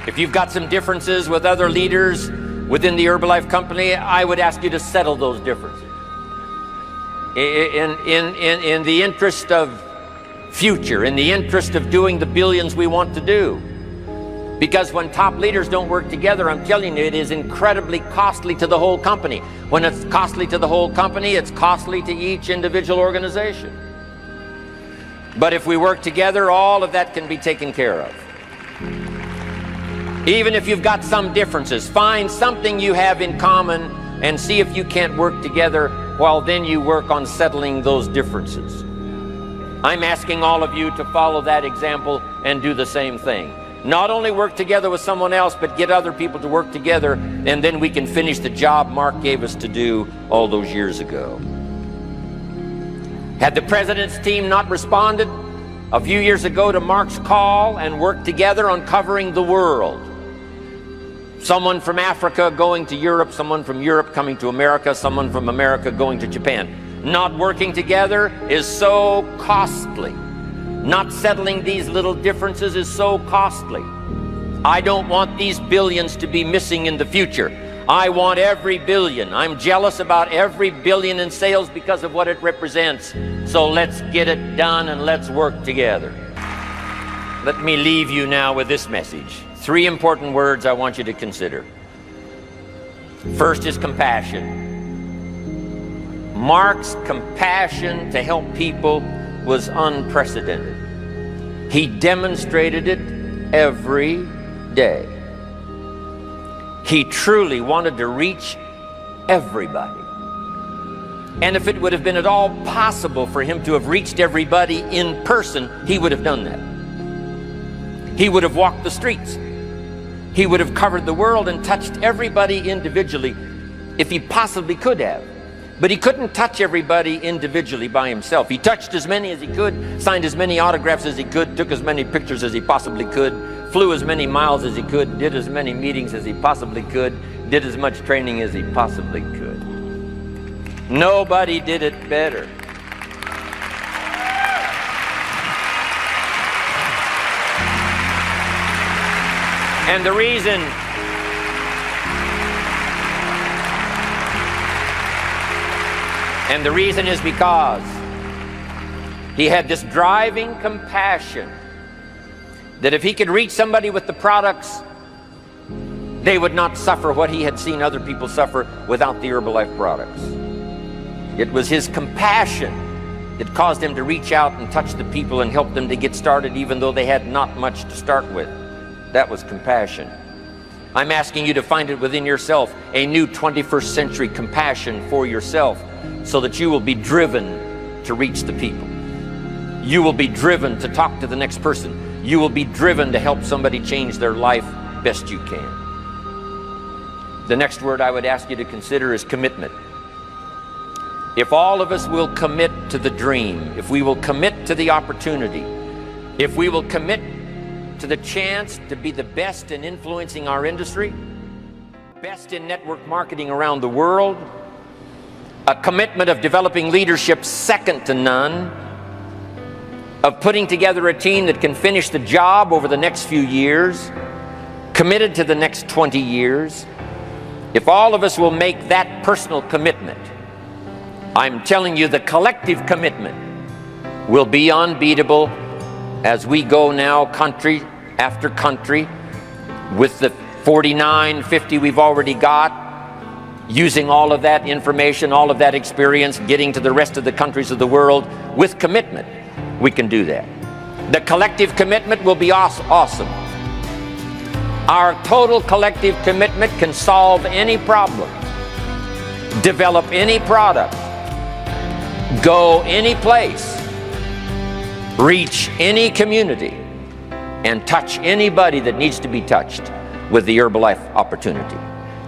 If you've got some differences with other leaders within the Herbalife company, I would ask you to settle those differences. In the interest of future, in the interest of doing the billions we want to do. Because when top leaders don't work together, I'm telling you, it is incredibly costly to the whole company. When it's costly to the whole company, it's costly to each individual organization. But if we work together, all of that can be taken care of. Even if you've got some differences, find something you have in common and see if you can't work together, while then you work on settling those differences. I'm asking all of you to follow that example and do the same thing. Not only work together with someone else, but get other people to work together, and then we can finish the job Mark gave us to do all those years ago. Had the president's team not responded a few years ago to Mark's call and worked together on covering the world, someone from Africa going to Europe, someone from Europe coming to America, someone from America going to Japan, not working together is so costly. Not settling these little differences is so costly. I don't want these billions to be missing in the future. I want every billion. I'm jealous about every billion in sales because of what it represents. So let's get it done and let's work together. Let me leave you now with this message. 3 important words I want you to consider. First is compassion. Mark's compassion to help people was unprecedented. He demonstrated it every day. He truly wanted to reach everybody. And if it would have been at all possible for him to have reached everybody in person, he would have done that. He would have walked the streets. He would have covered the world and touched everybody individually if he possibly could have. But he couldn't touch everybody individually by himself. He touched as many as he could, signed as many autographs as he could, took as many pictures as he possibly could, flew as many miles as he could, did as many meetings as he possibly could, did as much training as he possibly could. Nobody did it better. And the reason is because he had this driving compassion that if he could reach somebody with the products, they would not suffer what he had seen other people suffer without the Herbalife products. It was his compassion that caused him to reach out and touch the people and help them to get started even though they had not much to start with. That was compassion. I'm asking you to find it within yourself, a new 21st century compassion for yourself, so that you will be driven to reach the people. You will be driven to talk to the next person. You will be driven to help somebody change their life best you can. The next word I would ask you to consider is commitment. If all of us will commit to the dream, if we will commit to the opportunity, if we will commit to the chance to be the best in influencing our industry, best in network marketing around the world, a commitment of developing leadership second to none, of putting together a team that can finish the job over the next few years, committed to the next 20 years, if all of us will make that personal commitment, I'm telling you the collective commitment will be unbeatable as we go now country after country with the 49, 50 we've already got, using all of that information, all of that experience, getting to the rest of the countries of the world with commitment. We can do that. The collective commitment will be awesome. Our total collective commitment can solve any problem, develop any product, go any place, reach any community, and touch anybody that needs to be touched with the Herbalife opportunity.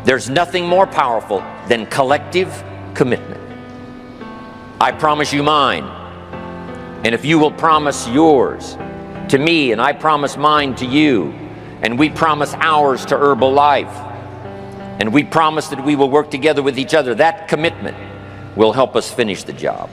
There's nothing more powerful than collective commitment. I promise you mine, and if you will promise yours to me, and I promise mine to you, and we promise ours to Herbalife, and we promise that we will work together with each other, that commitment will help us finish the job.